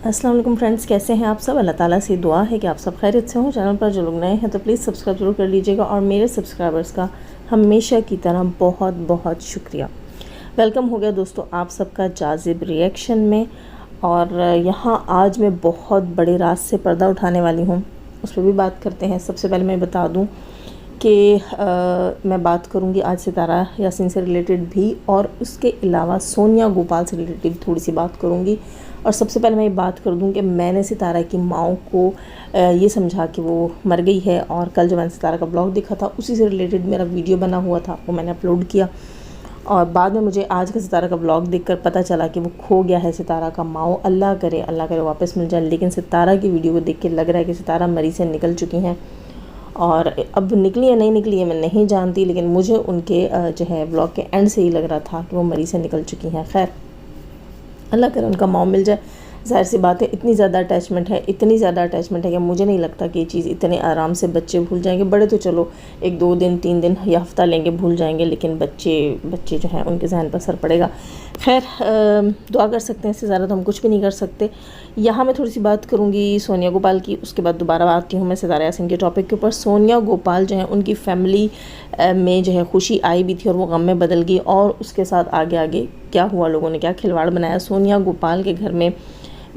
अस्सलाम वालेकुम फ्रेंड्स, कैसे हैं आप सब। अल्लाह ताला से दुआ है कि आप सब खैरियत से हों। चैनल पर जो लोग नए हैं तो प्लीज़ सब्सक्राइब जरूर कर लीजिएगा और मेरे सब्सक्राइबर्स का हमेशा की तरह बहुत बहुत शुक्रिया। वेलकम हो गया दोस्तों आप सबका जाजिब रिएक्शन में। और यहाँ आज मैं बहुत बड़े राज से पर्दा उठाने वाली हूँ, उस पर भी बात करते हैं। सबसे पहले मैं बता दूँ कि मैं बात करूँगी आज सितारा यासीन से रिलेटेड भी, और उसके अलावा सोनिया गोपाल से रिलेटेड थोड़ी सी बात करूँगी। और सबसे पहले मैं ये बात कर दूँ कि मैंने सितारा की माँ को ये समझा कि वो मर गई है, और कल जो मैंने सितारा का ब्लॉग देखा था उसी से रिलेटेड मेरा वीडियो बना हुआ था, वो मैंने अपलोड किया। और बाद में मुझे आज का सितारा का ब्लॉग देखकर पता चला कि वो खो गया है सितारा का माँ। अल्लाह करे वापस मिल जाए। लेकिन सितारा की वीडियो को देख के लग रहा है कि सितारा मरी से निकल चुकी हैं, और अब निकली है नहीं निकली है मैं नहीं जानती, लेकिन मुझे उनके जो है ब्लॉग के एंड से ही लग रहा था कि वो मरी से निकल चुकी हैं। खैर अल्लाह करे उनका माँ मिल जाए। ज़ाहिर सी बात है, इतनी ज़्यादा अटैचमेंट है कि मुझे नहीं लगता कि ये चीज़ इतने आराम से बच्चे भूल जाएंगे। बड़े तो चलो 1-2 दिन 3 दिन या हफ्ता लेंगे भूल जाएंगे, लेकिन बच्चे जो हैं उनके जहन पर असर पड़ेगा। खैर दुआ कर सकते हैं, इससे ज़्यादा तो हम कुछ भी नहीं कर सकते। यहाँ मैं थोड़ी सी बात करूँगी सोनिया गोपाल की, उसके बाद दोबारा आती हूँ मैं सितारा यासीन के टॉपिक के ऊपर। सोनिया गोपाल जो है उनकी फैमिली में जो है खुशी आई भी थी और वो गम में बदल गई, और उसके साथ आगे आगे क्या हुआ, लोगों ने क्या खिलवाड़ बनाया। सोनिया गोपाल के घर में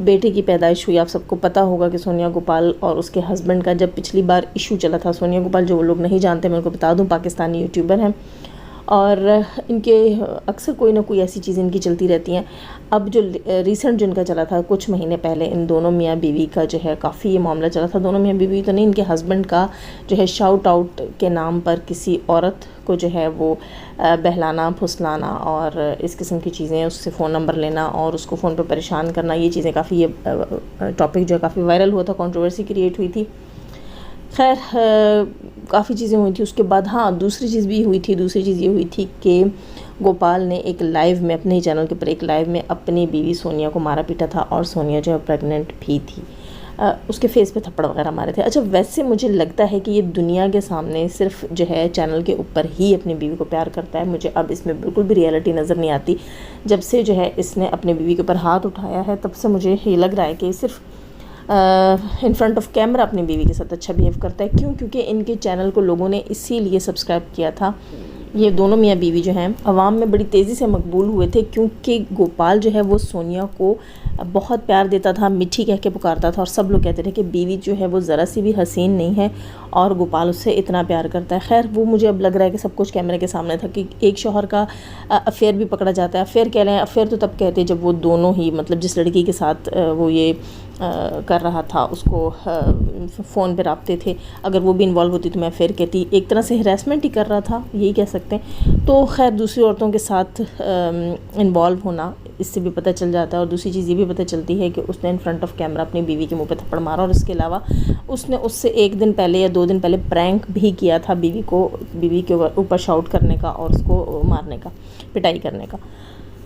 बेटे की पैदाइश हुई। आप सबको पता होगा कि सोनिया गोपाल और उसके हस्बैंड का जब पिछली बार इशू चला था, सोनिया गोपाल जो वो लोग नहीं जानते मैं उनको बता दूं, पाकिस्तानी यूट्यूबर हैं, और इनके अक्सर कोई ना कोई ऐसी चीज़ें इनकी चलती रहती हैं। अब जो रिसेंट जिनका चला था कुछ महीने पहले, इन दोनों मियाँ बीवी का जो है काफ़ी ये मामला चला था। दोनों मियाँ बीवी तो नहीं, इनके हस्बैंड का जो है शाउट आउट के नाम पर किसी औरत को जो है वो बहलाना फुसलाना और इस किस्म की चीज़ें, उससे फ़ोन नंबर लेना और उसको फ़ोन पर परेशान करना, ये चीज़ें काफ़ी, ये टॉपिक जो है काफ़ी वायरल हुआ था, कंट्रोवर्सी क्रिएट हुई थी। खैर काफ़ी चीज़ें हुई थी। उसके बाद हाँ दूसरी चीज़ ये हुई थी कि गोपाल ने एक लाइव में, अपने ही चैनल के ऊपर एक लाइव में अपनी बीवी सोनिया को मारा पीटा था, और सोनिया जो है प्रेग्नेंट भी थी। उसके फेस पे थप्पड़ वगैरह मारे थे। अच्छा वैसे मुझे लगता है कि ये दुनिया के सामने सिर्फ जो है चैनल के ऊपर ही अपनी बीवी को प्यार करता है। मुझे अब इसमें बिल्कुल भी रियलिटी नज़र नहीं आती। जब से जो है इसने अपनी बीवी के ऊपर हाथ उठाया है तब से मुझे ये लग रहा है कि सिर्फ इन फ्रंट ऑफ कैमरा अपनी बीवी के साथ अच्छा बिहेव करता है। क्यों? क्योंकि इनके चैनल को लोगों ने इसीलिए सब्सक्राइब किया था। ये दोनों मियाँ बीवी जो हैं अवाम में बड़ी तेज़ी से मकबूल हुए थे, क्योंकि गोपाल जो है वो सोनिया को बहुत प्यार देता था, मिठी कह के पुकारता था, और सब लोग कहते थे कि बीवी जो है वो ज़रा सी भी हसीन नहीं है और गोपाल उससे इतना प्यार करता है। खैर वो मुझे अब लग रहा है कि सब कुछ कैमरे के सामने था कि एक शौहर का अफेयर भी पकड़ा जाता है। अफेयर कह रहे हैं, अफेयर तो तब कहते हैं जब वो दोनों ही, मतलब जिस लड़की के साथ वो ये कर रहा था उसको फ़ोन पे रखते थे, अगर वो भी इन्वॉल्व होती तो मैं फिर कहती। एक तरह से हरासमेंट ही कर रहा था, यही कह सकते हैं। तो खैर दूसरी औरतों के साथ इन्वॉल्व होना, इससे भी पता चल जाता है। और दूसरी चीज़ ये भी पता चलती है कि उसने इन फ्रंट ऑफ कैमरा अपनी बीवी के मुंह पे थप्पड़ मारा, और इसके अलावा उसने उससे 1 दिन पहले या 2 दिन पहले प्रैंक भी किया था बीवी के ऊपर शाउट करने का और उसको मारने का, पिटाई करने का।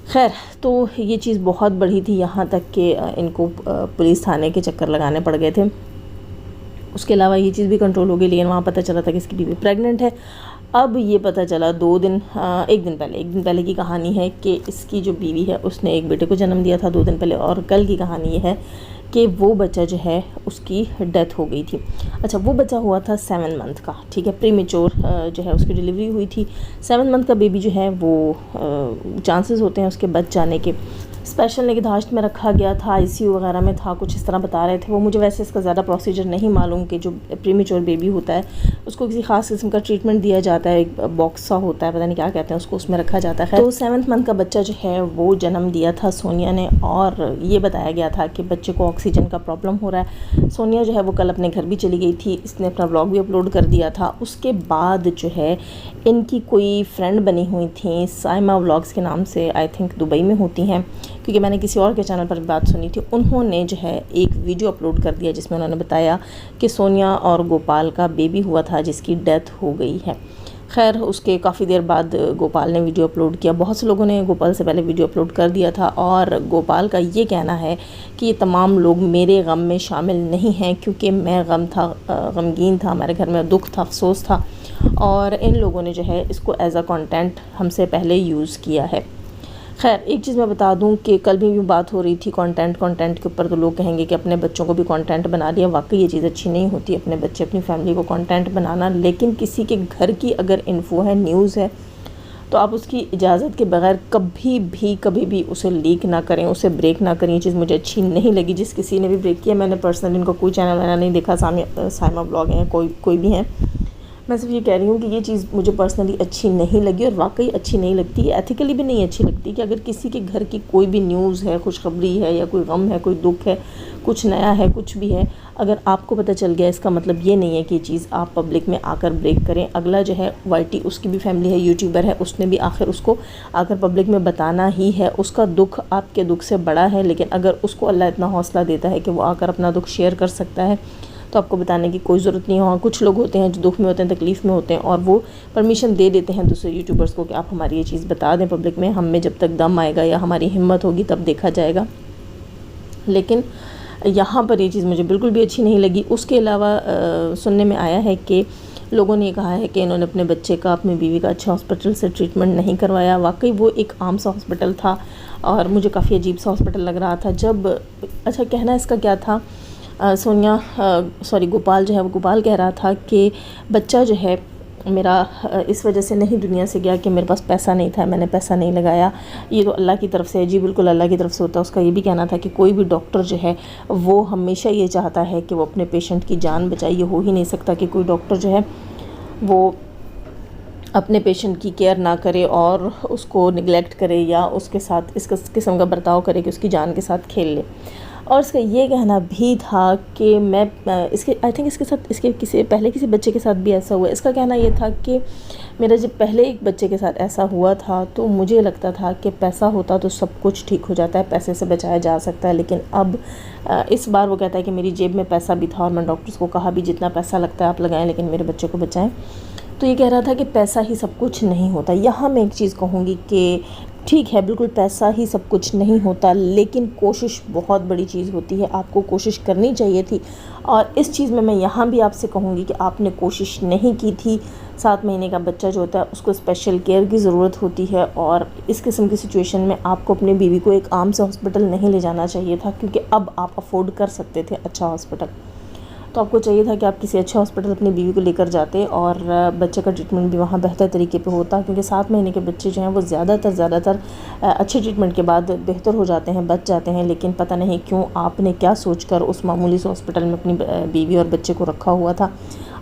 खैर तो ये चीज़ बहुत बढ़ी थी, यहाँ तक कि इनको पुलिस थाने के चक्कर लगाने पड़ गए थे। उसके अलावा ये चीज़ भी कंट्रोल हो गई, लेकिन वहाँ पता चला था कि इसकी बीवी प्रेग्नेंट है। अब ये पता चला 1 दिन पहले की कहानी है कि इसकी जो बीवी है उसने एक बेटे को जन्म दिया था 2 दिन पहले, और कल की कहानी ये है कि वो बच्चा जो है उसकी डेथ हो गई थी। अच्छा वो बच्चा हुआ था 7 मंथ का, ठीक है, प्रीमेच्योर जो है उसकी डिलीवरी हुई थी। 7 मंथ का बेबी जो है वो चांसेस होते हैं उसके बच जाने के। स्पेशल निगहदाश्त में रखा गया था, ICU वगैरह में था, कुछ इस तरह बता रहे थे वो। मुझे वैसे इसका ज़्यादा प्रोसीजर नहीं मालूम कि जो प्रीमेच्योर बेबी होता है उसको किसी ख़ास किस्म का ट्रीटमेंट दिया जाता है, एक बॉक्स सा होता है, पता नहीं क्या कहते हैं उसको, उसमें रखा जाता है। तो 7 मंथ का बच्चा जो है वो जन्म दिया था सोनिया ने, और ये बताया गया था कि बच्चे को ऑक्सीजन का प्रॉब्लम हो रहा है। सोनिया जो है वो कल अपने घर भी चली गई थी, इसने अपना ब्लॉग भी अपलोड कर दिया था। उसके बाद जो है इनकी कोई फ्रेंड बनी हुई थी साइमा व्लॉग्स के नाम से, आई थिंक दुबई में होती हैं, क्योंकि मैंने किसी और के चैनल पर बात सुनी थी। उन्होंने जो है एक वीडियो अपलोड कर दिया जिसमें उन्होंने बताया कि सोनिया और गोपाल का बेबी हुआ था जिसकी डेथ हो गई है। खैर उसके काफ़ी देर बाद गोपाल ने वीडियो अपलोड किया। बहुत से लोगों ने गोपाल से पहले वीडियो अपलोड कर दिया था, और गोपाल का ये कहना है कि ये तमाम लोग मेरे गम में शामिल नहीं हैं, क्योंकि मैं गमगीन था, हमारे घर में दुख था, अफसोस था, और इन लोगों ने जो है इसको एज अ कंटेंट हमसे पहले यूज़ किया है। खैर एक चीज़ मैं बता दूं कि कल भी बात हो रही थी कंटेंट के ऊपर, तो लोग कहेंगे कि अपने बच्चों को भी कंटेंट बना लिया। वाकई ये चीज़ अच्छी नहीं होती, अपने बच्चे अपनी फैमिली को कंटेंट बनाना। लेकिन किसी के घर की अगर इन्फो है, न्यूज़ है, तो आप उसकी इजाज़त के बगैर कभी भी उसे लीक ना करें, उसे ब्रेक ना करें। ये चीज़ मुझे अच्छी नहीं लगी। जिस किसी ने भी ब्रेक किया, मैंने पर्सनली इनका कोई चैनल वैनल नहीं देखा, साइमा ब्लॉग है, कोई भी है। मैं सिर्फ ये कह रही हूँ कि ये चीज़ मुझे पर्सनली अच्छी नहीं लगी, और वाकई अच्छी नहीं लगती, एथिकली भी नहीं अच्छी लगती कि अगर किसी के घर की कोई भी न्यूज़ है, खुशखबरी है, या कोई गम है, कोई दुख है, कुछ नया है, कुछ भी है, अगर आपको पता चल गया, इसका मतलब ये नहीं है कि ये चीज़ आप पब्लिक में आकर ब्रेक करें। अगला जो है वाईटी, उसकी भी फैमिली है, यूट्यूबर है, उसने भी आखिर उसको आकर पब्लिक में बताना ही है। उसका दुख आपके दुख से बड़ा है, लेकिन अगर उसको अल्लाह इतना हौसला देता है कि वो आकर अपना दुख शेयर कर सकता है, तो आपको बताने की कोई ज़रूरत नहीं हो। कुछ लोग होते हैं जो दुख में होते हैं, तकलीफ़ में होते हैं, और वो परमिशन दे देते हैं दूसरे यूट्यूबर्स को कि आप हमारी ये चीज़ बता दें पब्लिक में। हम में जब तक दम आएगा या हमारी हिम्मत होगी तब देखा जाएगा। लेकिन यहाँ पर ये चीज़ मुझे बिल्कुल भी अच्छी नहीं लगी। उसके अलावा सुनने में आया है कि लोगों ने कहा है कि इन्होंने अपने बच्चे का, अपनी बीवी का अच्छे हॉस्पिटल से ट्रीटमेंट नहीं करवाया। वाकई वो एक आम सा हॉस्पिटल था, और मुझे काफ़ी अजीब सा हॉस्पिटल लग रहा था। जब अच्छा, कहना इसका क्या था, गोपाल जो है, वो गोपाल कह रहा था कि बच्चा जो है मेरा इस वजह से नहीं दुनिया से गया कि मेरे पास पैसा नहीं था, मैंने पैसा नहीं लगाया, ये तो अल्लाह की तरफ से है। जी बिल्कुल अल्लाह की तरफ से होता है। उसका ये भी कहना था कि कोई भी डॉक्टर जो है वो हमेशा ये चाहता है कि वो अपने पेशेंट की जान बचाए। ये हो ही नहीं सकता कि कोई डॉक्टर जो है वो अपने पेशेंट की केयर ना करे और उसको निगलेक्ट करे, या उसके साथ इस किस्म का बर्ताव करे कि उसकी जान के साथ खेल ले। और इसका ये कहना भी था कि मैं इसके आई थिंक इसके साथ, इसके किसी बच्चे के साथ भी ऐसा हुआ। इसका कहना ये था कि मेरा जब पहले एक बच्चे के साथ ऐसा हुआ था, तो मुझे लगता था कि पैसा होता तो सब कुछ ठीक हो जाता है, पैसे से बचाया जा सकता है। लेकिन अब इस बार वो कहता है कि मेरी जेब में पैसा भी था, और मैं डॉक्टर्स को कहा भी जितना पैसा लगता है आप लगाएं, लेकिन मेरे बच्चे को बचाएं। तो ये कह रहा था कि पैसा ही सब कुछ नहीं होता। यहाँ मैं एक चीज़ कहूँगी कि ठीक है, बिल्कुल पैसा ही सब कुछ नहीं होता, लेकिन कोशिश बहुत बड़ी चीज़ होती है। आपको कोशिश करनी चाहिए थी, और इस चीज़ में मैं यहाँ भी आपसे कहूँगी कि आपने कोशिश नहीं की थी। 7 महीने का बच्चा जो होता है उसको स्पेशल केयर की ज़रूरत होती है, और इस किस्म की सिचुएशन में आपको अपनी बीवी को एक आम सा हॉस्पिटल नहीं ले जाना चाहिए था, क्योंकि अब आप अफोर्ड कर सकते थे अच्छा हॉस्पिटल। तो आपको चाहिए था कि आप किसी अच्छे हॉस्पिटल अपनी बीवी को लेकर जाते, और बच्चे का ट्रीटमेंट भी वहाँ बेहतर तरीके पे होता, क्योंकि 7 महीने के बच्चे जो हैं वो ज़्यादातर अच्छे ट्रीटमेंट के बाद बेहतर हो जाते हैं, बच जाते हैं। लेकिन पता नहीं क्यों आपने क्या सोचकर उस मामूली से हॉस्पिटल में अपनी बीवी और बच्चे को रखा हुआ था।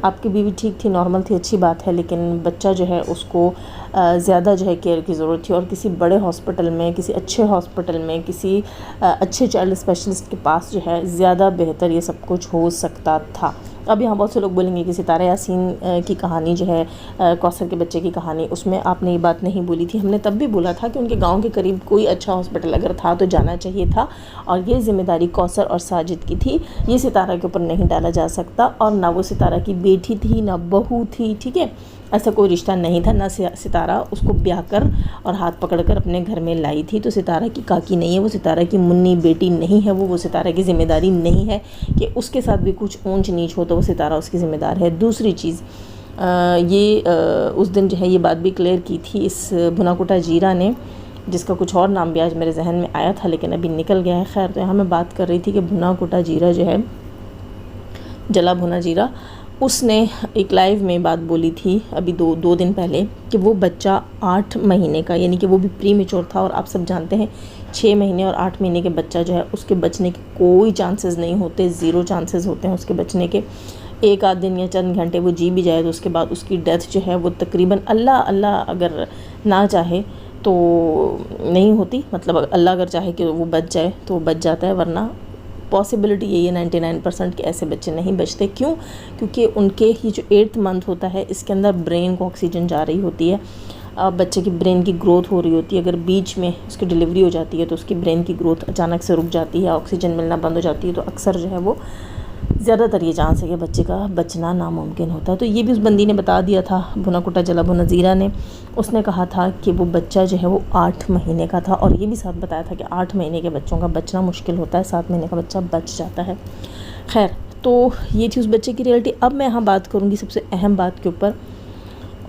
आपकी बीवी ठीक थी, नॉर्मल थी, अच्छी बात है, लेकिन बच्चा जो है उसको ज़्यादा जो है केयर की ज़रूरत थी, और किसी बड़े हॉस्पिटल में, किसी अच्छे हॉस्पिटल में, किसी अच्छे चाइल्ड स्पेशलिस्ट के पास जो है ज़्यादा बेहतर ये सब कुछ हो सकता था। अब यहाँ बहुत से लोग बोलेंगे कि सितारा यासीन की कहानी जो है, कौसर के बच्चे की कहानी, उसमें आपने ये बात नहीं बोली थी। हमने तब भी बोला था कि उनके गांव के करीब कोई अच्छा हॉस्पिटल अगर था तो जाना चाहिए था, और ये ज़िम्मेदारी कौसर और साजिद की थी। ये सितारा के ऊपर नहीं डाला जा सकता, और ना वो सितारा की बेटी थी, ना बहू थी, ठीक है, ऐसा कोई रिश्ता नहीं था। ना सितारा उसको ब्याह कर और हाथ पकड़कर अपने घर में लाई थी। तो सितारा की काकी नहीं है वो, सितारा की मुन्नी बेटी नहीं है वो सितारा की ज़िम्मेदारी नहीं है कि उसके साथ भी कुछ ऊंच नीच हो तो वो सितारा उसकी ज़िम्मेदार है। दूसरी चीज़, उस दिन जो है ये बात भी क्लियर की थी इस भुनाकोटा जीरा ने, जिसका कुछ और नाम भी आज मेरे जहन में आया था लेकिन अभी निकल गया है। खैर, तो यहाँ मैं बात कर रही थी कि भुनाकोटा जीरा जो है, जला भुना जीरा, उसने एक लाइव में बात बोली थी अभी दो दिन पहले कि वो बच्चा 8 महीने का, यानी कि वो भी प्री मेच्योर था, और आप सब जानते हैं 6 महीने और 8 महीने के बच्चा जो है उसके बचने के कोई चांसेस नहीं होते, 0 चांसेस होते हैं उसके बचने के। एक आध दिन या चंद घंटे वो जी भी जाए तो उसके बाद उसकी डेथ जो है वो तकरीबन अल्लाह अगर ना चाहे तो नहीं होती, मतलब अल्लाह अगर चाहे कि वो बच जाए तो वो बच जाता है, वरना पॉसिबिलिटी यही है 99% के ऐसे बच्चे नहीं बचते। क्यों? क्योंकि उनके ही जो 8th मंथ होता है इसके अंदर ब्रेन को ऑक्सीजन जा रही होती है, बच्चे की ब्रेन की ग्रोथ हो रही होती है। अगर बीच में उसकी डिलीवरी हो जाती है तो उसकी ब्रेन की ग्रोथ अचानक से रुक जाती है, ऑक्सीजन मिलना बंद हो जाती है, तो अक्सर जो है वो ज़्यादातर ये चांस है कि बच्चे का बचना नामुमकिन होता है। तो ये भी उस बंदी ने बता दिया था, भुनाकोटा जला भुना जीरा ने। उसने कहा था कि वो बच्चा जो है वो 8 महीने का था, और ये भी साथ बताया था कि 8 महीने के बच्चों का बचना मुश्किल होता है, 7 महीने का बच्चा बच जाता है। खैर, तो ये थी उस बच्चे की रियलिटी। अब मैं यहाँ बात करूँगी सबसे अहम बात के ऊपर,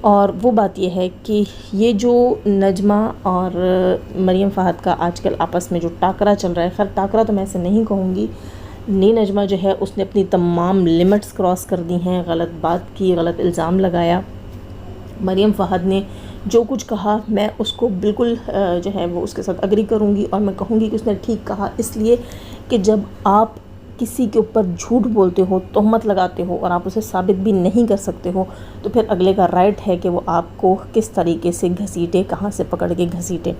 और वो बात यह है कि ये जो नजमा और मरियम फ़ाहद का आजकल आपस में जो टाकरा चल रहा है, खैर टाकरा तो मैं ऐसे नहीं कहूँगी, नजमा जो है उसने अपनी तमाम लिमिट्स क्रॉस कर दी हैं, गलत बात की, गलत इल्ज़ाम लगाया। मरियम फ़ाहद ने जो कुछ कहा मैं उसको बिल्कुल जो है वो उसके साथ एग्री करूँगी और मैं कहूँगी कि उसने ठीक कहा, इसलिए कि जब आप किसी के ऊपर झूठ बोलते हो, तोहमत लगाते हो और आप उसे साबित भी नहीं कर सकते हो, तो फिर अगले का राइट है कि वो आपको किस तरीके से घसीटे, कहाँ से पकड़ के घसीटे।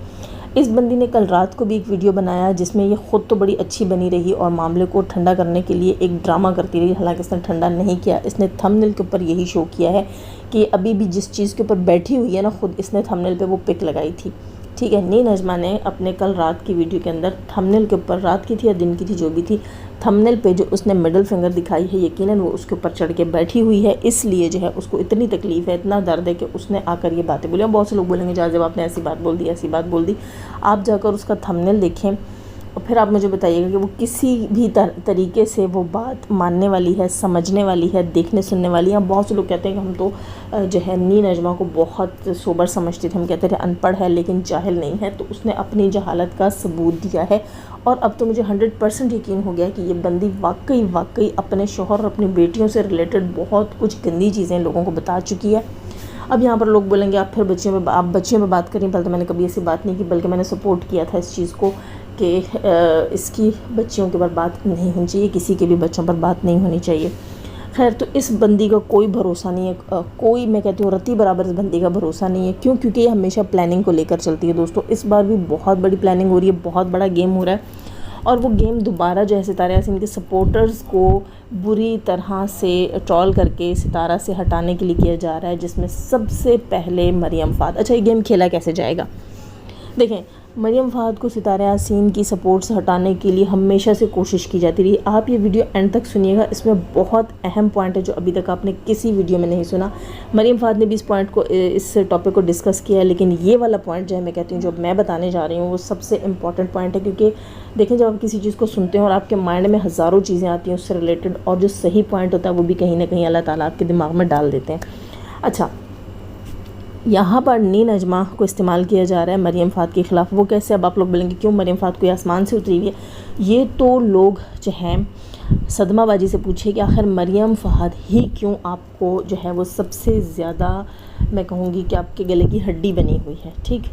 इस बंदी ने कल रात को भी एक वीडियो बनाया जिसमें ये ख़ुद तो बड़ी अच्छी बनी रही और मामले को ठंडा करने के लिए एक ड्रामा करती रही, हालांकि इसने ठंडा नहीं किया। इसने थंबनेल के ऊपर यही शो किया है कि अभी भी जिस चीज़ के ऊपर बैठी हुई है ना, ख़ुद इसने थंबनेल पे वो पिक लगाई थी, ठीक है। नजमा ने अपने कल रात की वीडियो के अंदर थंबनेल के ऊपर, रात की थी या दिन की थी जो भी थी, थंबनेल पे जो उसने मिडिल फिंगर दिखाई है, यकीनन वो उसके ऊपर चढ़ के बैठी हुई है, इसलिए जो है उसको इतनी तकलीफ़ है, इतना दर्द है कि उसने आकर ये बातें बोली। और बहुत से लोग बोलेंगे जब आपने ऐसी बात बोल दी, ऐसी बात बोल दी। आप जाकर उसका थंबनेल देखें और फिर आप मुझे बताइएगा कि वो किसी भी तरीके से वो बात मानने वाली है, समझने वाली है, देखने सुनने वाली है। बहुत से लोग कहते हैं कि हम तो जो है नजमा को बहुत सोबर समझते थे, हम कहते थे अनपढ़ है लेकिन जाहिल नहीं है, तो उसने अपनी जहालत का सबूत दिया है। और अब तो मुझे 100% यकीन हो गया कि ये बंदी वाकई अपने शोहर और अपनी बेटियों से रिलेटेड बहुत कुछ गंदी चीज़ें लोगों को बता चुकी है। अब यहाँ पर लोग बोलेंगे आप फिर बच्चियों में बात करें, पहले तो मैंने कभी ऐसी बात नहीं की, बल्कि मैंने सपोर्ट किया था इस चीज़ को कि इसकी बच्चियों के ऊपर बात नहीं होनी चाहिए, किसी के भी बच्चों पर बात नहीं होनी चाहिए। खैर, तो इस बंदी का कोई भरोसा नहीं है, कोई, मैं कहती हूँ रत्ती बराबर इस बंदी का भरोसा नहीं है। क्यों? क्योंकि ये हमेशा प्लानिंग को लेकर चलती है दोस्तों। इस बार भी बहुत बड़ी प्लानिंग हो रही है, बहुत बड़ा गेम हो रहा है और वो गेम दोबारा जो है सितारा यासीन के सपोर्टर्स को बुरी तरह से ट्रोल करके सितारा से हटाने के लिए किया जा रहा है, जिसमें सबसे पहले मरियम फ़ाहद। अच्छा, ये गेम खेला कैसे जाएगा? देखें, मरियम फ़ाहद को सितारा यासीन की सपोर्ट से हटाने के लिए हमेशा से कोशिश की जाती रही। आप ये वीडियो एंड तक सुनिएगा, इसमें बहुत अहम पॉइंट है जो अभी तक आपने किसी वीडियो में नहीं सुना। मरियम फ़ाहद ने भी इस टॉपिक को डिस्कस किया है, लेकिन ये वाला पॉइंट जो है मैं कहती हूँ जो मैं बताने जा रही हूँ वो सबसे इम्पॉर्टेंट पॉइंट है। क्योंकि देखें, जब आप किसी चीज़ को सुनते हैं और आपके माइंड में हज़ारों चीज़ें आती हैं उससे रिलेटेड, और जो सही पॉइंट होता है वो भी कहीं ना कहीं अल्लाह ताला आपके दिमाग में डाल देते हैं। अच्छा, यहाँ पर नजमा को इस्तेमाल किया जा रहा है मरियम फ़ाहद के ख़िलाफ़। वो कैसे? अब आप लोग बोलेंगे क्यों, मरियम फ़ाहद कोई आसमान से उतरी हुई है? ये तो लोग जो हैं सदमाबाजी से पूछे कि आखिर मरियम फ़ाहद ही क्यों आपको जो है वो सबसे ज़्यादा, मैं कहूँगी कि आपके गले की हड्डी बनी हुई है। ठीक,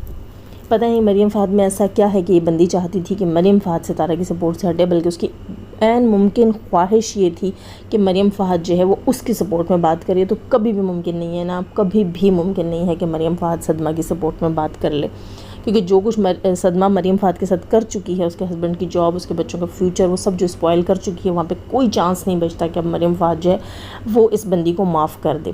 पता नहीं मरियम फ़ाहद में ऐसा क्या है कि ये बंदी चाहती थी कि मरियम फ़ाहद सितारा की सपोर्ट से हटे, बल्कि उसकी ऐन मुमकिन ख्वाहिश ये थी कि मरियम फ़ाहद जो है वो उसकी सपोर्ट में बात करे। तो कभी भी मुमकिन नहीं है ना, कभी भी मुमकिन नहीं है कि मरियम फ़ाहद सदमा की सपोर्ट में बात कर ले, क्योंकि जो कुछ सदमा मरियम फ़ाहद के साथ कर चुकी है, उसके हस्बैंड की जॉब, उसके बच्चों का फ्यूचर, वो सब जो स्पॉइल कर चुकी है, वहाँ पे कोई चांस नहीं बचता कि अब मरियम फ़ाहद जो है वो इस बंदी को माफ़ कर दे।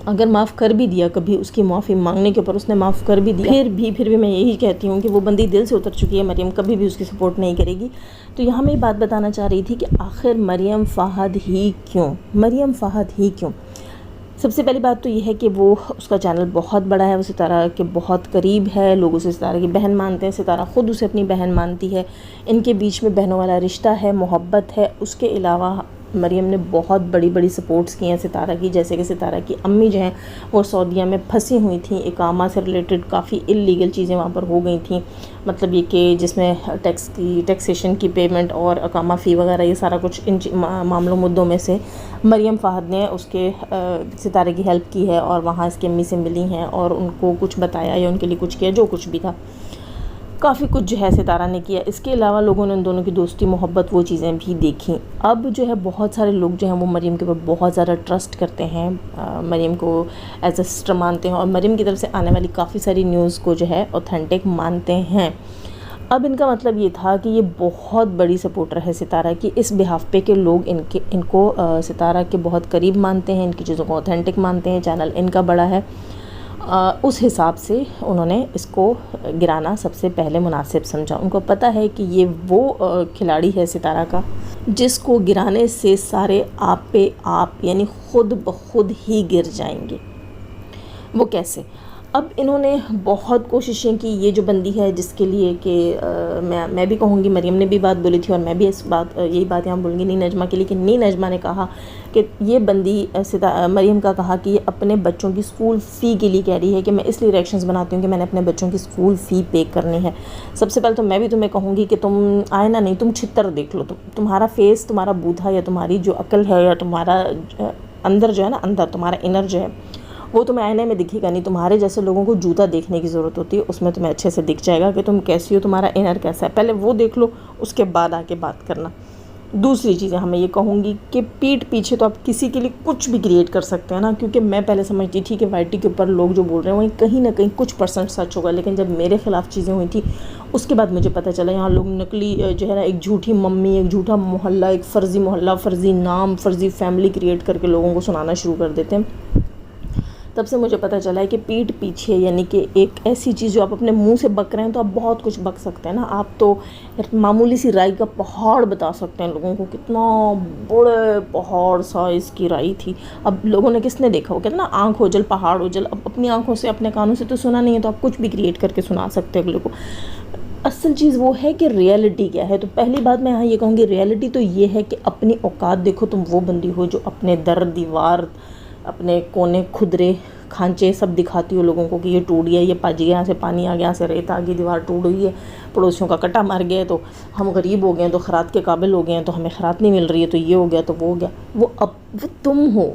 अगर माफ़ कर भी दिया, कभी उसकी माफ़ी मांगने के ऊपर उसने माफ़ कर भी दिया, फिर भी मैं यही कहती हूँ कि वो बंदी दिल से उतर चुकी है, मरियम कभी भी उसकी सपोर्ट नहीं करेगी। तो यहाँ मैं ये बात बताना चाह रही थी कि आखिर मरियम फ़ाहद ही क्यों, मरियम फ़ाहद ही क्यों? सबसे पहली बात तो ये है कि वो, उसका चैनल बहुत बड़ा है, वो सितारा के बहुत करीब है, लोग उसे सितारा की बहन मानते हैं, सितारा ख़ुद उसे अपनी बहन मानती है, इनके बीच में बहनों वाला रिश्ता है, मोहब्बत है। उसके अलावा मरियम ने बहुत बड़ी सपोर्ट्स की हैं सितारा की, जैसे कि सितारा की अम्मी जो हैं वो सऊदीया में फंसी हुई थी, इकामा से रिलेटेड काफ़ी इल्लीगल चीज़ें वहाँ पर हो गई थी, मतलब ये कि जिसमें टैक्सेशन की पेमेंट और इकामा फ़ी वगैरह, ये सारा कुछ इन मामलों मुद्दों में से मरियम फ़ाहद ने उसके सितारे की हेल्प की है और वहाँ इसकी अम्मी से मिली हैं और उनको कुछ बताया या उनके लिए कुछ किया, जो कुछ भी था, काफ़ी कुछ जो है सितारा ने किया। इसके अलावा लोगों ने उन दोनों की दोस्ती, मोहब्बत, वो चीज़ें भी देखी। अब जो है बहुत सारे लोग जो हैं वो मरियम के ऊपर बहुत ज़्यादा ट्रस्ट करते हैं, मरियम को एज अ सिस्टर मानते हैं और मरियम की तरफ से आने वाली काफ़ी सारी न्यूज़ को जो है ऑथेंटिक मानते हैं। अब इनका मतलब ये था कि ये बहुत बड़ी सपोर्टर है सितारा की, इस बिहाफ पे के लोग इनको सितारा के बहुत करीब मानते हैं, इनकी चीज़ों को ऑथेंटिक मानते हैं, चैनल इनका बड़ा है, उस हिसाब से उन्होंने इसको गिराना सबसे पहले मुनासिब समझा। उनको पता है कि ये वो खिलाड़ी है सितारा का जिसको गिराने से सारे आप पे आप यानी ख़ुद ब खुद ही गिर जाएंगे। वो कैसे? अब इन्होंने बहुत कोशिशें की, ये जो बंदी है जिसके लिए कि मैं भी कहूँगी, मरियम ने भी बात बोली थी और मैं भी यही बात यहाँ बोलूँगी नी नजमा के लिए, कि नी नजमा ने कहा कि ये बंदी मरियम का कहा कि ये अपने बच्चों की स्कूल फ़ी के लिए कह रही है कि मैं इसलिए रिएक्शंस बनाती हूँ कि मैंने अपने बच्चों की स्कूल फ़ी पे करनी है। सबसे पहले तो मैं भी तुम्हें कहूँगी कि तुम आईना नहीं, तुम छितर देख लो, तुम्हारा फेस, तुम्हारा बूथा या तुम्हारी जो अक्ल है या तुम्हारा अंदर जो है ना, अंदर तुम्हारा इनर जो है वो तुम्हें आईने में दिखेगा नहीं। तुम्हारे जैसे लोगों को जूता देखने की ज़रूरत होती है, उसमें तुम्हें अच्छे से दिख जाएगा कि तुम कैसी हो, तुम्हारा इनर कैसा है, पहले वो देख लो, उसके बाद आके बात करना। दूसरी चीज़ मैं ये कहूँगी कि पीठ पीछे तो आप किसी के लिए कुछ भी क्रिएट कर सकते हैं ना, क्योंकि मैं पहले समझती थी कि वाईटी के ऊपर लोग जो बोल रहे हैं वहीं कहीं ना कहीं कुछ % सच होगा, लेकिन जब मेरे ख़िलाफ़ चीज़ें हुई थी उसके बाद मुझे पता चला यहाँ लोग नकली जो है ना, एक झूठी मम्मी, एक झूठा मोहल्ला, एक फ़र्ज़ी मोहल्ला, फ़र्ज़ी नाम, फ़र्ज़ी फैमिली क्रिएट करके लोगों को सुनाना शुरू कर देते हैं। तब से मुझे पता चला है कि पीठ पीछे यानी कि एक ऐसी चीज़ जो आप अपने मुंह से बक रहे हैं तो आप बहुत कुछ बक सकते हैं ना। आप तो मामूली सी राई का पहाड़ बता सकते हैं लोगों को, कितना बड़े पहाड़ साइज़ की राई थी। अब लोगों ने किसने देखा, वो कहते ना आँख ओझल पहाड़ ओझल। अब अपनी आँखों से अपने कानों से तो सुना नहीं है, तो आप कुछ भी क्रिएट करके सुना सकते हैं अगले को। असल चीज़ वो है कि रियलिटी क्या है। तो पहली बात मैं यहाँ ये कहूँगी, रियलिटी तो ये है कि अपनी औकात देखो। तुम वो बंदी हो जो अपने दर दीवार, अपने कोने खुदरे खांचे सब दिखाती हो लोगों को कि ये टूट गया, ये पज गया, यहाँ से पानी आ गया, यहाँ से रेत आ गई, दीवार टूट गई है, पड़ोसियों का कटा मार गया है, तो हम गरीब हो गए हैं, तो खैरात के काबिल हो गए हैं, तो हमें खैरात नहीं मिल रही है, तो ये हो गया, तो वो हो गया। वो तुम हो,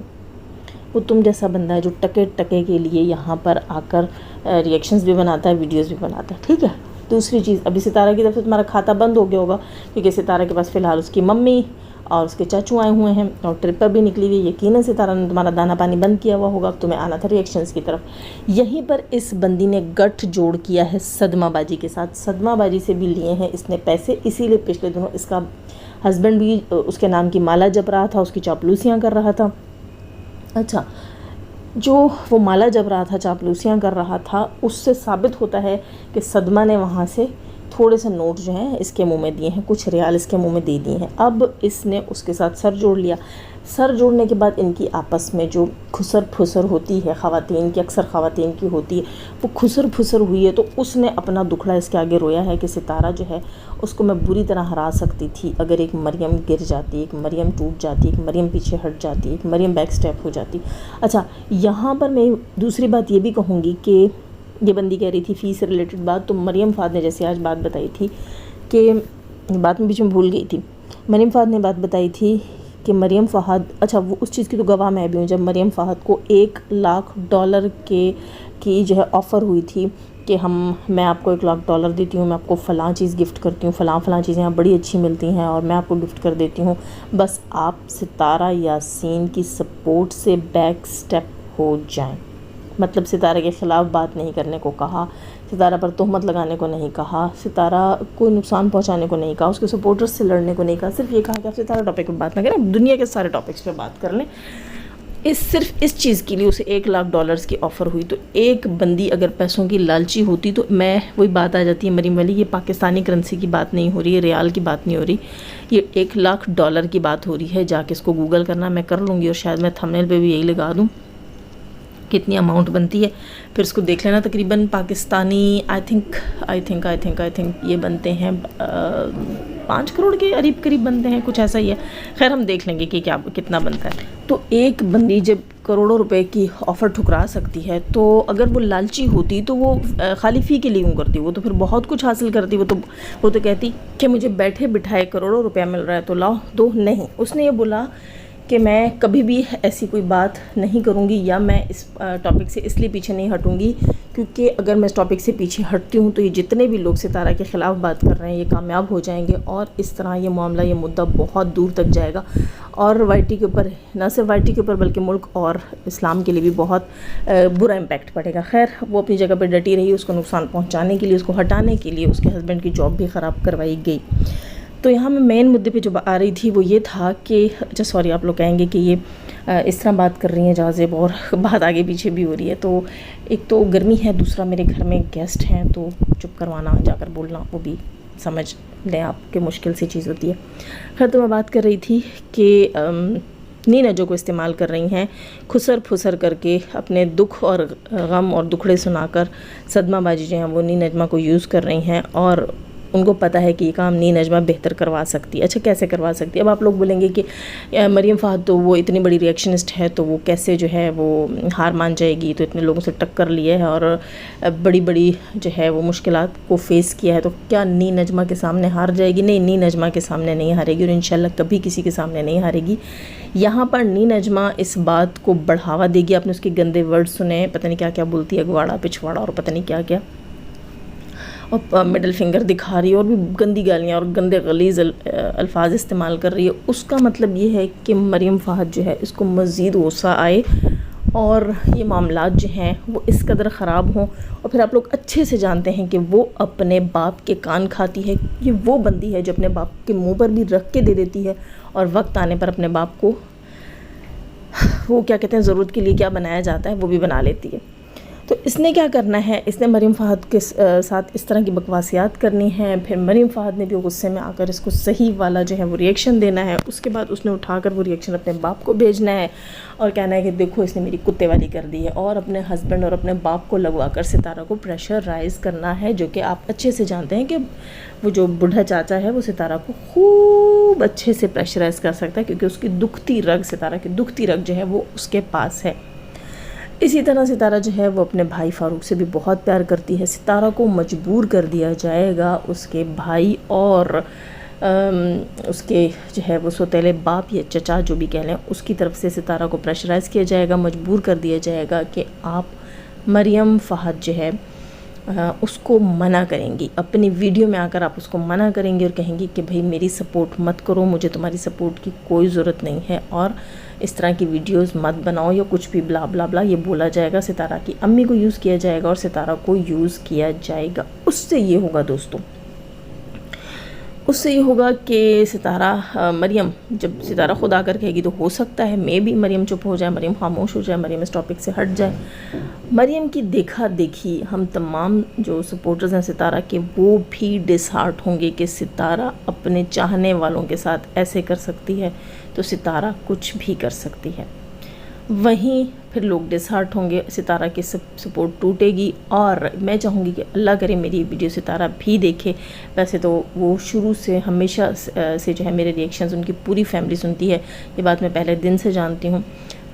वो तुम जैसा बंदा है जो टके टके के लिए यहाँ पर आकर रिएक्शंस भी बनाता है, वीडियोज़ भी बनाता है, ठीक है। दूसरी चीज़, अभी सितारा की तरफ से तुम्हारा खाता बंद हो गया होगा, क्योंकि सितारा के पास फ़िलहाल उसकी मम्मी और उसके चाचू आए हुए हैं और ट्रिप पर भी निकली हुई। यकीनन सितारा ने तुम्हारा दाना पानी बंद किया हुआ होगा, तुम्हें आना था रिएक्शंस की तरफ। यहीं पर इस बंदी ने गठ जोड़ किया है सदमाबाजी के साथ। सदमाबाजी से भी लिए हैं इसने पैसे, इसीलिए पिछले दिनों इसका हस्बैंड भी उसके नाम की माला जप रहा था, उसकी चापलूसियाँ कर रहा था। अच्छा, जो वो माला जप रहा था, चापलूसियाँ कर रहा था, उससे साबित होता है कि सदमा ने वहाँ से थोड़े से नोट जो हैं इसके मुंह में दिए हैं, कुछ रियाल इसके मुंह में दे दिए हैं। अब इसने उसके साथ सर जोड़ लिया। सर जोड़ने के बाद इनकी आपस में जो खुसर फुसर होती है ख़वातीन की, अक्सर ख़वातीन की होती है, वो खुसर फुसर हुई है। तो उसने अपना दुखड़ा इसके आगे रोया है कि सितारा जो है उसको मैं बुरी तरह हरा सकती थी अगर एक मरियम गिर जाती, एक मरियम टूट जाती, एक मरियम पीछे हट जाती, एक मरियम बैक स्टेप हो जाती। अच्छा, यहाँ पर मैं दूसरी बात ये भी कहूँगी कि ये बंदी कह रही थी फ़ी से रिलेटेड बात, तो मरियम फ़ाद ने जैसे आज बात बताई थी कि बात में बीच में भूल गई थी, मरियम फ़ाद ने बात बताई थी कि मरियम फ़ाद, अच्छा वो उस चीज़ की तो गवाह मैं भी हूँ, जब मरियम फ़ाद को $1,00,000 की जो है ऑफ़र हुई थी कि मैं आपको $1,00,000 देती हूँ, मैं आपको फ़लाँ चीज़ गिफ्ट करती हूँ, फ़लाँ चीज़ें यहाँ बड़ी अच्छी मिलती हैं और मैं आपको गिफ्ट कर देती हूँ, बस आप सितारा यासीन की सपोर्ट से बैक स्टेप हो जाएं। मतलब सितारा के ख़िलाफ़ बात नहीं करने को कहा, सितारा पर तोहमत लगाने को नहीं कहा, सितारा को नुकसान पहुंचाने को नहीं कहा, उसके सपोर्टर्स से लड़ने को नहीं कहा, सिर्फ ये कहा कि आप सितारा टॉपिक पर बात ना करें, दुनिया के सारे टॉपिक्स पे बात कर लें। सिर्फ इस चीज़ के लिए उसे $1,00,000 की ऑफ़र हुई। तो एक बंदी अगर पैसों की लालची होती तो मैं वही बात आ जाती है मरीम वाली, ये पाकिस्तानी करेंसी की बात नहीं हो रही है, रियाल की बात नहीं हो रही, ये $1,00,000 की बात हो रही है। जाके इसको गूगल करना, मैं कर लूँगी और शायद मैं थंबनेल पे भी यही लगा दूँ कितनी अमाउंट बनती है, फिर उसको देख लेना। तकरीबन पाकिस्तानी आई थिंक ये बनते हैं 5 करोड़ के करीब बनते हैं, कुछ ऐसा ही है। खैर हम देख लेंगे कि कितना बनता है। तो एक बंदी जब करोड़ों रुपए की ऑफ़र ठुकरा सकती है, तो अगर वो लालची होती तो वो खाली फ़ी के लिए क्यों करती, वो तो फिर बहुत कुछ हासिल करती। वो तो कहती कि मुझे बैठे बिठाए करोड़ों रुपया मिल रहा है तो लाओ दो। नहीं, उसने ये बोला कि मैं कभी भी ऐसी कोई बात नहीं करूँगी, या मैं इस टॉपिक से इसलिए पीछे नहीं हटूँगी क्योंकि अगर मैं इस टॉपिक से पीछे हटती हूँ तो ये जितने भी लोग सितारा के ख़िलाफ़ बात कर रहे हैं ये कामयाब हो जाएंगे और इस तरह ये मामला, ये मुद्दा बहुत दूर तक जाएगा और वाईटी के ऊपर, ना सिर्फ वाईटी के ऊपर बल्कि मुल्क और इस्लाम के लिए भी बहुत बुरा इम्पैक्ट पड़ेगा। खैर वो अपनी जगह पर डटी रही, उसको नुकसान पहुँचाने के लिए, उसको हटाने के लिए उसके हस्बैंड की जॉब भी ख़राब करवाई गई। तो यहाँ मैं मेन मुद्दे पे जो आ रही थी वो ये था कि अच्छा सॉरी, आप लोग कहेंगे कि ये इस तरह बात कर रही हैं जाज़िब और बात आगे पीछे भी हो रही है। तो एक तो गर्मी है, दूसरा मेरे घर में गेस्ट हैं, तो चुप करवाना, जाकर बोलना, वो भी समझ लें आप कि मुश्किल सी चीज़ होती है। खैर तो मैं बात कर रही थी कि नीनजों को इस्तेमाल कर रही हैं, खुसर फुसर करके अपने दुख और गम और दुखड़े सुनाकर सदमाबाजी जो है वो नी नजमा को यूज़ कर रही हैं और उनको पता है कि ये काम नी नजमा बेहतर करवा सकती है। अच्छा, कैसे करवा सकती है? अब आप लोग बोलेंगे कि मरियम फ़हद तो वो इतनी बड़ी रिएक्शनिस्ट है, तो वो कैसे जो है वो हार मान जाएगी, तो इतने लोगों से टक्कर लिए है और बड़ी बड़ी जो है वो मुश्किलात को फेस किया है, तो क्या नी नजमा के सामने हार जाएगी? नहीं, नी नजमा के सामने नहीं हारेगी और इंशाल्लाह कभी किसी के सामने नहीं हारेगी। यहाँ पर नी नजमा इस बात को बढ़ावा देगी। आपने उसके गंदे वर्ड सुने, पता नहीं क्या क्या बोलती है, अगवाड़ा पिछवाड़ा और पता नहीं क्या क्या, और मिडल फिंगर दिखा रही है और भी गंदी गालियाँ और गंदे गलीज़ अल्फाज इस्तेमाल कर रही है। उसका मतलब ये है कि मरियम फ़हद जो है इसको मज़ीद गुस्सा आए और ये मामलात जो हैं वो इस कदर ख़राब हों। और फिर आप लोग अच्छे से जानते हैं कि वो अपने बाप के कान खाती है। ये वो बंदी है जो अपने बाप के मुंह पर भी रख के दे देती है और वक्त आने पर अपने बाप को वो क्या कहते हैं, ज़रूरत के लिए क्या बनाया जाता है वो भी बना लेती है। तो इसने क्या करना है, इसने मरियम फ़हद के साथ इस तरह की बकवासियात करनी है। फिर मरियम फ़हद ने भी गुस्से में आकर इसको सही वाला जो है वो रिएक्शन देना है। उसके बाद उसने उठाकर वो रिएक्शन अपने बाप को भेजना है और कहना है कि देखो इसने मेरी कुत्ते वाली कर दी है, और अपने हस्बैंड और अपने बाप को लगवाकर सितारा को प्रेशराइज़ करना है, जो कि आप अच्छे से जानते हैं कि वो जो बूढ़ा चाचा है वो सितारा को खूब अच्छे से प्रेशराइज़ कर सकता है, क्योंकि उसकी दुखती रग, सितारा की दुखती रग जो है वो उसके पास है। इसी तरह सितारा जो है वो अपने भाई फ़ारूक से भी बहुत प्यार करती है। सितारा को मजबूर कर दिया जाएगा उसके भाई और उसके जो है वो सौतेले बाप या चचा जो भी कह लें, उसकी तरफ से सितारा को प्रेशराइज़ किया जाएगा, मजबूर कर दिया जाएगा कि आप मरियम फ़हद जो है उसको मना करेंगी। अपनी वीडियो में आकर आप उसको मना करेंगी और कहेंगी कि भाई मेरी सपोर्ट मत करो, मुझे तुम्हारी सपोर्ट की कोई ज़रूरत नहीं है और इस तरह की वीडियोस मत बनाओ या कुछ भी ब्ला ब्ला ब्ला, ये बोला जाएगा। सितारा की अम्मी को यूज़ किया जाएगा और सितारा को यूज़ किया जाएगा। उससे ये होगा दोस्तों, उससे ये होगा कि सितारा मरियम, जब सितारा खुद आकर कहेगी तो हो सकता है मे भी मरियम चुप हो जाए, मरियम खामोश हो जाए, मरियम इस टॉपिक से हट जाए। मरियम की देखा देखी हम तमाम जो सपोर्टर्स हैं सितारा के, वो भी डिसहार्ट होंगे कि सितारा अपने चाहने वालों के साथ ऐसे कर सकती है, तो सितारा कुछ भी कर सकती है। वहीं फिर लोग डिसहार्ट होंगे, सितारा की सपोर्ट टूटेगी। और मैं चाहूँगी कि अल्लाह करे मेरी वीडियो सितारा भी देखे। वैसे तो वो शुरू से हमेशा से जो है मेरे रिएक्शंस उनकी पूरी फैमिली सुनती है, ये बात मैं पहले दिन से जानती हूँ,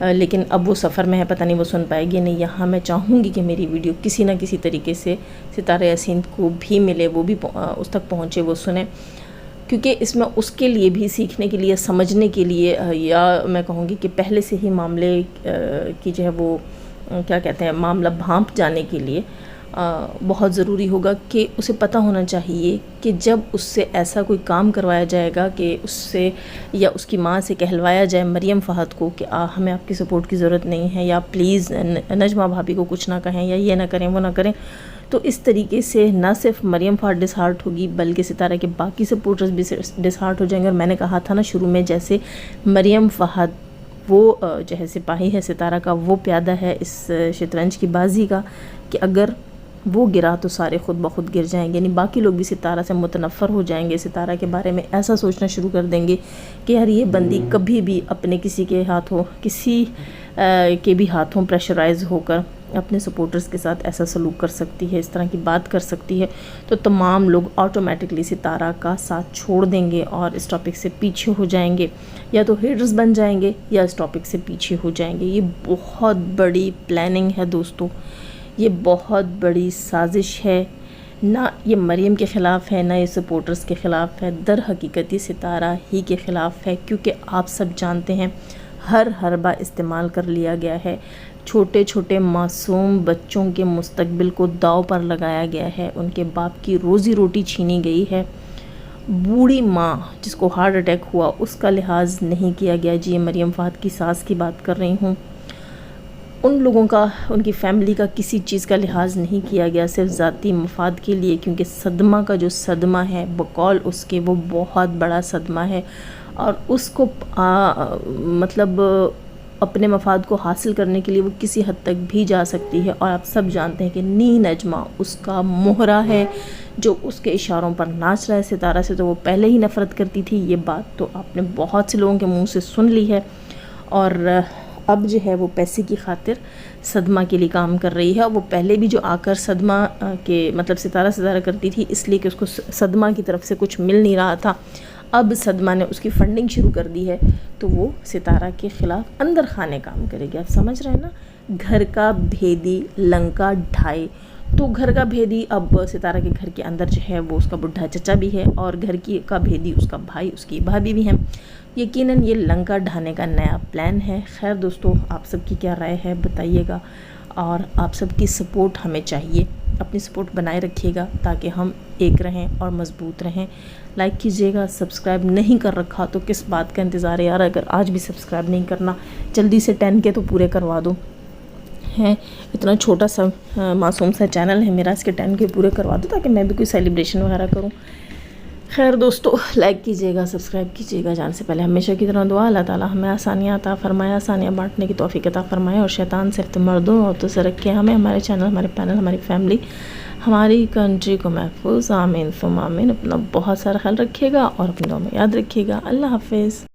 लेकिन अब वो सफ़र में है, पता नहीं वो सुन पाएगी नहीं। यहाँ मैं चाहूँगी कि मेरी वीडियो किसी न किसी तरीके से सितारा यासीन को भी मिले, वो भी उस तक पहुँचे, वो सुने, क्योंकि इसमें उसके लिए भी सीखने के लिए, समझने के लिए, या मैं कहूँगी कि पहले से ही मामले की जो है वो क्या कहते हैं, मामला भांप जाने के लिए बहुत ज़रूरी होगा कि उसे पता होना चाहिए कि जब उससे ऐसा कोई काम करवाया जाएगा कि उससे या उसकी माँ से कहलवाया जाए मरियम फ़हद को कि हमें आपकी सपोर्ट की ज़रूरत नहीं है, या प्लीज़ नजमा भाभी को कुछ ना कहें, या ये ना करें वो ना करें, तो इस तरीके से ना सिर्फ मरियम फ़हद डिसहार्ट होगी बल्कि सितारा के बाकी सपोर्टर्स भी डिसहार्ट हो जाएंगे। और मैंने कहा था ना शुरू में, जैसे मरियम फ़हद वो जो है सिपाही है सितारा का, वो प्यादा है इस शतरंज की बाजी का, कि अगर वो गिरा तो सारे ख़ुद ब खुद गिर जाएंगे। यानी बाकी लोग भी सितारा से मुतनफ़र हो जाएंगे, सितारा के बारे में ऐसा सोचना शुरू कर देंगे कि यार ये बंदी कभी भी अपने किसी के हाथों, किसी के भी हाथों प्रेशराइज़ होकर अपने सपोर्टर्स के साथ ऐसा सलूक कर सकती है, इस तरह की बात कर सकती है। तो तमाम लोग ऑटोमेटिकली सितारा का साथ छोड़ देंगे और इस टॉपिक से पीछे हो जाएंगे, या तो हेटर्स बन जाएंगे या इस टॉपिक से पीछे हो जाएंगे। ये बहुत बड़ी प्लानिंग है दोस्तों, ये बहुत बड़ी साजिश है। ना ये मरियम के ख़िलाफ़ है, ना ये सपोर्टर्स के ख़िलाफ़ है, दर हकीकत सितारा ही के ख़िलाफ़ है, क्योंकि आप सब जानते हैं हर हरबा इस्तेमाल कर लिया गया है। छोटे छोटे मासूम बच्चों के मुस्तकबिल को दाव पर लगाया गया है, उनके बाप की रोज़ी रोटी छीनी गई है। बूढ़ी माँ जिसको हार्ट अटैक हुआ उसका लिहाज नहीं किया गया। जी, मरियम फ़हद की सास की बात कर रही हूँ। उन लोगों का, उनकी फैमिली का किसी चीज़ का लिहाज नहीं किया गया, सिर्फ ज़ाती मफाद के लिए, क्योंकि सदमा का जो सदमा है बकौल उसके वो बहुत बड़ा सदमा है और उसको मतलब अपने मफाद को हासिल करने के लिए वो किसी हद तक भी जा सकती है। और आप सब जानते हैं कि नी नजमा उसका मोहरा है जो उसके इशारों पर नाच रहा है। सितारा से तो वो पहले ही नफ़रत करती थी, ये बात तो आपने बहुत से लोगों के मुंह से सुन ली है। और अब जो है वो पैसे की खातिर सदमा के लिए काम कर रही है। और वो पहले भी जो आकर सदमा के मतलब सितारा करती थी, इसलिए कि उसको सदमा की तरफ से कुछ मिल नहीं रहा था। अब सदमा ने उसकी फंडिंग शुरू कर दी है, तो वो सितारा के ख़िलाफ़ अंदर खाने काम करेगी। आप समझ रहे हैं ना, घर का भेदी लंका ढाई। तो घर का भेदी अब सितारा के घर के अंदर जो है वो उसका बुढ़ा चचा भी है, और घर की का भेदी उसका भाई, उसकी भाभी भी है। यकीनन ये लंका ढाने का नया प्लान है। खैर दोस्तों, आप सबकी क्या राय है बताइएगा, और आप सबकी सपोर्ट हमें चाहिए। अपनी सपोर्ट बनाए रखिएगा ताकि हम एक रहें और मज़बूत रहें। लाइक कीजिएगा, सब्सक्राइब नहीं कर रखा तो किस बात का इंतज़ार है यार। अगर आज भी सब्सक्राइब नहीं करना, जल्दी से 10 के तो पूरे करवा दो। हैं इतना छोटा सा मासूम सा चैनल है मेरा, इसके 10 के पूरे करवा दो ताकि मैं भी कोई सेलिब्रेशन वगैरह करूं। खैर दोस्तों, लाइक कीजिएगा, सब्सक्राइब कीजिएगा। जाने से पहले हमेशा की तरह दुआ, अल्लाह ताला हमें आसानियाँ अता फरमाए, आसानियाँ बांटने की तौफीक अता फरमाए, और शैतान से मर्दों और तो से रखे हमें, हमारे चैनल, हमारे पैनल, हमारी फैमिली, हमारी कंट्री को महफूज। आमीन सुम आमीन। अपना बहुत सारा ख्याल रखिएगा और अपनी दुआ में याद रखिएगा। अल्लाह हाफिज़।